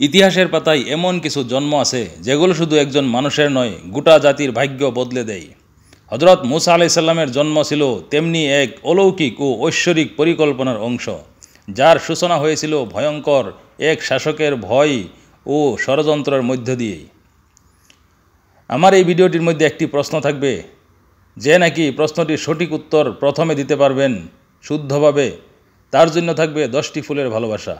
ইতিহাসের পাতায় এমন কিছু জন্ম আছে যেগুলো শুধু একজন মানুষের নয়, গোটা জাতির ভাগ্য বদলে দেয়। হজরত মুসা আলাইহিস সালামের জন্ম ছিল তেমনি এক অলৌকিক ও ঐশ্বরিক পরিকল্পনার অংশ, যার সূচনা হয়েছিল ভয়ঙ্কর এক শাসকের ভয় ও ষড়যন্ত্রের মধ্য দিয়েই। আমার এই ভিডিওটির মধ্যে একটি প্রশ্ন থাকবে, যে নাকি প্রশ্নটির সঠিক উত্তর প্রথমে দিতে পারবেন শুদ্ধভাবে, তার জন্য থাকবে 10টি ফুলের ভালোবাসা,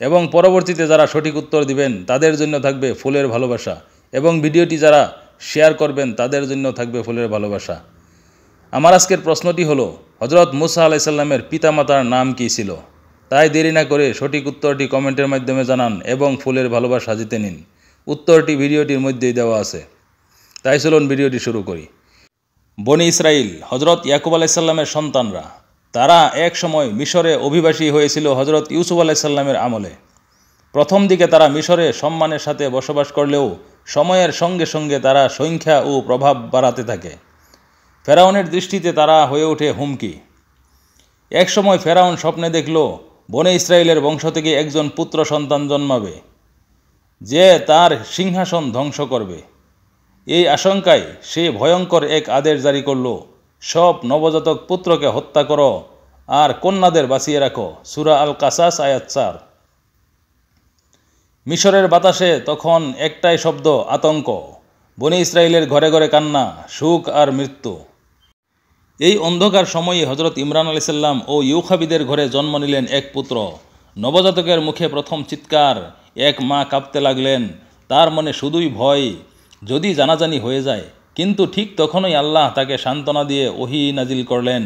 এবং পরবর্তীতে যারা সঠিক উত্তর দিবেন তাদের জন্য থাকবে ফুলের ভালোবাসা, এবং ভিডিওটি যারা শেয়ার করবেন তাদের জন্য থাকবে ফুলের ভালোবাসা। আমার আজকের প্রশ্নটি হলো, হজরত মুসা আলাইহিস সালামের পিতামাতার নাম কী ছিল? তাই দেরি না করে সঠিক উত্তরটি কমেন্টের মাধ্যমে জানান এবং ফুলের ভালোবাসা জিতে নিন। উত্তরটি ভিডিওটির মধ্যেই দেওয়া আছে। তাই চলুন ভিডিওটি শুরু করি। বনি ইসরাইল হজরত ইয়াকুব আলাইহিস সালামের সন্তানরা। তারা এক সময় মিশরে অভিবাসী হয়েছিল হজরত ইউসুফ আলাইহিস সালামের আমলে। প্রথম দিকে তারা মিশরে সম্মানের সাথে বসবাস করলেও সময়ের সঙ্গে সঙ্গে তারা সংখ্যা ও প্রভাব বাড়াতে থাকে। ফেরাউনের দৃষ্টিতে তারা হয়ে ওঠে হুমকি। এক সময় ফেরাউন স্বপ্নে দেখল বনে ইসরায়েলের বংশ থেকে একজন পুত্র সন্তান জন্মাবে, যে তার সিংহাসন ধ্বংস করবে। এই আশঙ্কায় সে ভয়ঙ্কর এক আদেশ জারি করল, সব নবজাতক পুত্রকে হত্যা করো আর কন্যাদের বাঁচিয়ে রাখো। সূরা আল কাসাস আয়াত 4। মিশরের বাতাসে তখন একটাই শব্দ, আতঙ্ক। বনি ইসরায়েলের ঘরে ঘরে কান্না, সুখ আর মৃত্যু। এই অন্ধকার সময়ে হজরত ইমরান আলাইহিস সালাম ও ইউখাবিদের ঘরে জন্ম নিলেন এক পুত্র। নবজাতকের মুখে প্রথম চিৎকার। এক মা কাঁপতে লাগলেন, তার মনে শুধুই ভয়, যদি জানাজানি হয়ে যায়। কিন্তু ঠিক তখনই আল্লাহ তাকে সান্ত্বনা দিয়ে ওহী নাজিল করলেন,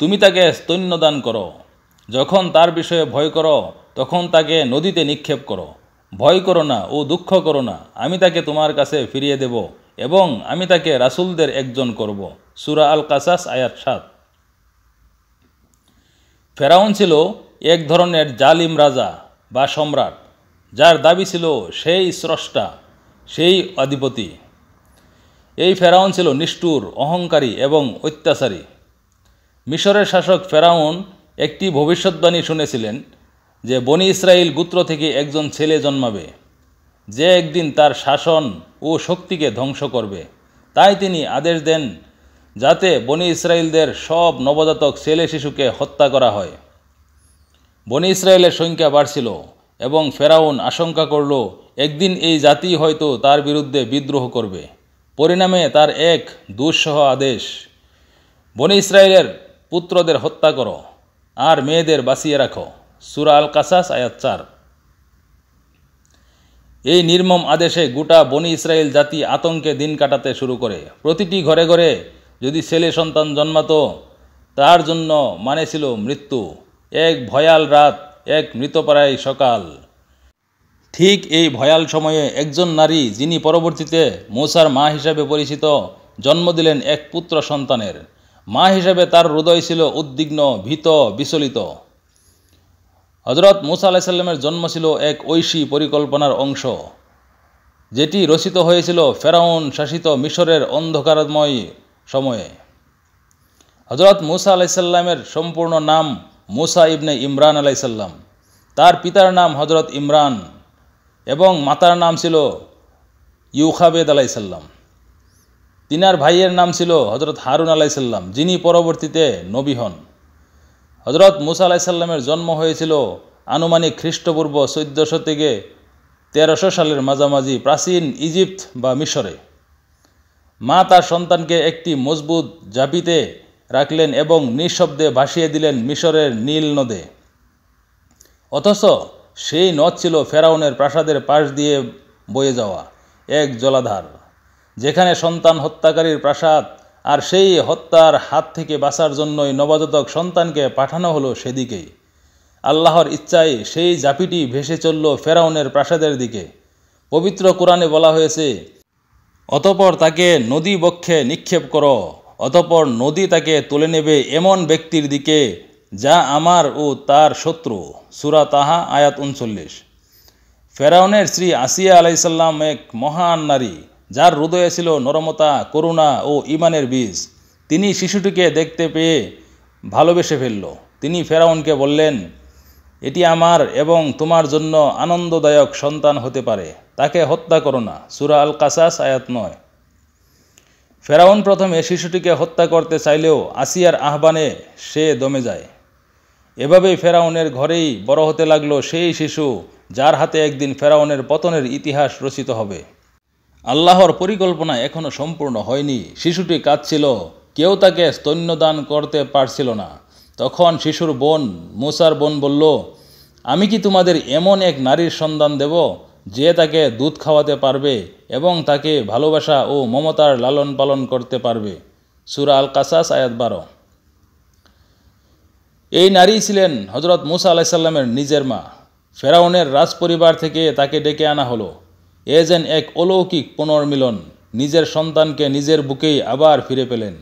তুমি তাকে স্তন্যদান করো। যখন তার বিষয়ে ভয় করো তখন তাকে নদীতে নিক্ষেপ করো। ভয় করো না ও দুঃখ করো না, আমি তাকে তোমার কাছে ফিরিয়ে দেব এবং আমি তাকে রাসূলদের একজন করব। সূরা আল কাসাস আয়াত 7। ফেরাউন ছিল এক ধরনের জালিম রাজা বা সম্রাট, যার দাবি ছিল সেই স্রষ্টা, সেই অধিপতি। এই ফেরাউন ছিল নিষ্ঠুর, অহংকারী এবং অত্যাচারী। মিশরের শাসক ফেরাউন একটি ভবিষ্যদ্বাণী শুনেছিলেন যে বনি ইসরায়েল গোত্র থেকে একজন ছেলে জন্মাবে, যে একদিন তার শাসন ও শক্তিকে ধ্বংস করবে। তাই তিনি আদেশ দেন যাতে বনি ইসরায়েলদের সব নবজাতক ছেলে শিশুকে হত্যা করা হয়। বনি ইসরায়েলের সংখ্যা বাড়ছিল এবং ফেরাউন আশঙ্কা করল একদিন এই জাতি হয়তো তার বিরুদ্ধে বিদ্রোহ করবে। পরিণামে তার এক দুঃসহ আদেশ, বনি ইসরায়েলের পুত্রদের হত্যা করো আর মেয়েদের বাঁচিয়ে রাখো। সূরা আল কাসাস আয়াত 4। এই নির্মম আদেশে গোটা বনি ইসরায়েল জাতি আতঙ্কে দিন কাটাতে শুরু করে। প্রতিটি ঘরে ঘরে যদি ছেলে সন্তান জন্মাতো, তার জন্য মানে ছিল মৃত্যু। এক ভয়াল রাত, এক মৃতপ্রায় সকাল। ঠিক এই ভয়াল সময়ে একজন নারী, যিনি পরবর্তীতে মূসার মা হিসাবে পরিচিত, জন্ম দিলেন এক পুত্র সন্তানের। মা হিসাবে তার হৃদয় ছিল উদ্বিগ্ন, ভীত, বিচলিত। হজরত মুসা আলাইহিস সালামের জন্ম ছিল এক ঐশী পরিকল্পনার অংশ, যেটি রচিত হয়েছিল ফেরাউন শাসিত মিশরের অন্ধকারময় সময়ে। হজরত মুসা আলাইহিস সালামের সম্পূর্ণ নাম মুসা ইবনে ইমরান আলাইহিস সালাম। তার পিতার নাম হজরত ইমরান এবং মাতার নাম ছিল ইউখাবেদ আলাইহিস সালাম। তিনার ভাইয়ের নাম ছিল হজরত হারুন আলাইহিস সালাম, যিনি পরবর্তীতে নবী হন। হজরত মুসা আলাইহিস সালামের জন্ম হয়েছিল আনুমানিক খ্রিস্টপূর্ব 1400 থেকে 1300 সালের মাঝামাঝি প্রাচীন ইজিপ্ট বা মিশরে। মা তার সন্তানকে একটি মজবুত জাপিতে রাখলেন এবং নিঃশব্দে ভাসিয়ে দিলেন মিশরের নীল নদে। অথচ সেই নদ ছিল ফেরাউনের প্রাসাদের পাশ দিয়ে বয়ে যাওয়া এক জলাধার, যেখানে সন্তান হত্যাকারীর প্রাসাদ। আর সেই হত্যার হাত থেকে বাঁচার জন্যই নবজাতক সন্তানকে পাঠানো হলো সেদিকেই। আল্লাহর ইচ্ছায় সেই জাপিটি ভেসে চলল ফেরাউনের প্রাসাদের দিকে। পবিত্র কোরআনে বলা হয়েছে, অতঃপর তাকে নদী বক্ষে নিক্ষেপ করো, অতঃপর নদী তাকে তুলে নেবে এমন ব্যক্তির দিকে যা আমার ও তার শত্রু। সূরা তাহা আয়াত 39। ফেরাউনের স্ত্রী আসিয়া আলাইহিস সালাম এক মহান নারী, যার হৃদয়ে ছিল নরমতা, করুণা ও ঈমানের বীজ। তিনি শিশুটিকে দেখতে পেয়ে ভালোবেসে ফেলল। তিনি ফেরাউনকে বললেন, এটি আমার এবং তোমার জন্য আনন্দদায়ক সন্তান হতে পারে, তাকে হত্যা করো না। সূরা আল কাসাস আয়াত 9। ফেরাউন প্রথমে শিশুটিকে হত্যা করতে চাইলেও আসিয়ার আহ্বানে সে দমে যায়। এভাবেই ফেরাউনের ঘরেই বড় হতে লাগলো সেই শিশু যার হাতে একদিন ফেরাউনের পতনের ইতিহাস রচিত হবে। আল্লাহর পরিকল্পনা এখনও সম্পূর্ণ হয়নি। শিশুটি কাঁদছিল, কেউ তাকে স্তন্যদান করতে পারছিল না। তখন শিশুর বোন মুসার বোন বলল, আমি কি তোমাদের এমন এক নারীর সন্ধান দেব যে তাকে দুধ খাওয়াতে পারবে এবং তাকে ভালোবাসা ও মমতার লালন পালন করতে পারবে। সূরা আল কাসাস আয়াত 12। এই নারী ছিলেন হজরত মুসা আলাইহিস সালামের নিজের মা। ফেরাউনের রাজপরিবার থেকে তাকে ডেকে আনা হলো। এ যেন এক অলৌকিক পুনর্মিলন। নিজের সন্তানকে নিজের বুকেই আবার ফিরে পেলেন।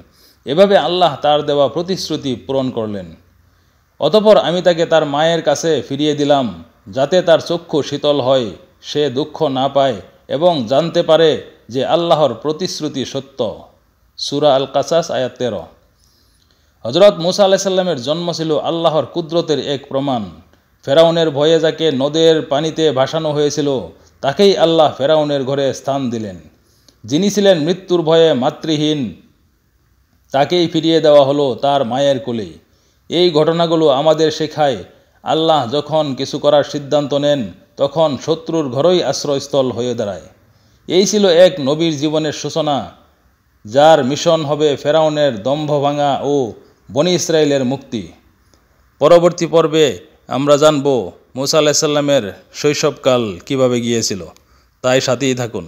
এভাবে আল্লাহ তার দেওয়া প্রতিশ্রুতি পূরণ করলেন। অতঃপর আমি তাকে তার মায়ের কাছে ফিরিয়ে দিলাম, যাতে তার চক্ষু শীতল হয়, সে দুঃখ না পায় এবং জানতে পারে যে আল্লাহর প্রতিশ্রুতি সত্য। সূরা আল কাসাস আয়াত 13। হজরত মুসা আলাইহিস সালামের জন্ম ছিল আল্লাহর কুদরতের এক প্রমাণ। ফেরাউনের ভয়ে যাকে নদের পানিতে ভাসানো হয়েছিল তাকেই আল্লাহ ফেরাউনের ঘরে স্থান দিলেন। যিনি ছিলেন মৃত্যুর ভয়ে মাতৃহীন, তাকেই ফিরিয়ে দেওয়া হলো তার মায়ের কোলে। এই ঘটনাগুলো আমাদের শেখায়, আল্লাহ যখন কিছু করার সিদ্ধান্ত নেন তখন শত্রুর ঘরই আশ্রয়স্থল হয়ে দাঁড়ায়। এই ছিল এক নবীর জীবনের সূচনা, যার মিশন হবে ফেরাউনের দম্ভ ভাঙা ও বনী ইসরায়েলের মুক্তি। পরবর্তী পর্বে আমরা জানব মুসা আলাইহিস সালামের শৈশবকাল কীভাবে গিয়েছিল। তাই সাথেই থাকুন।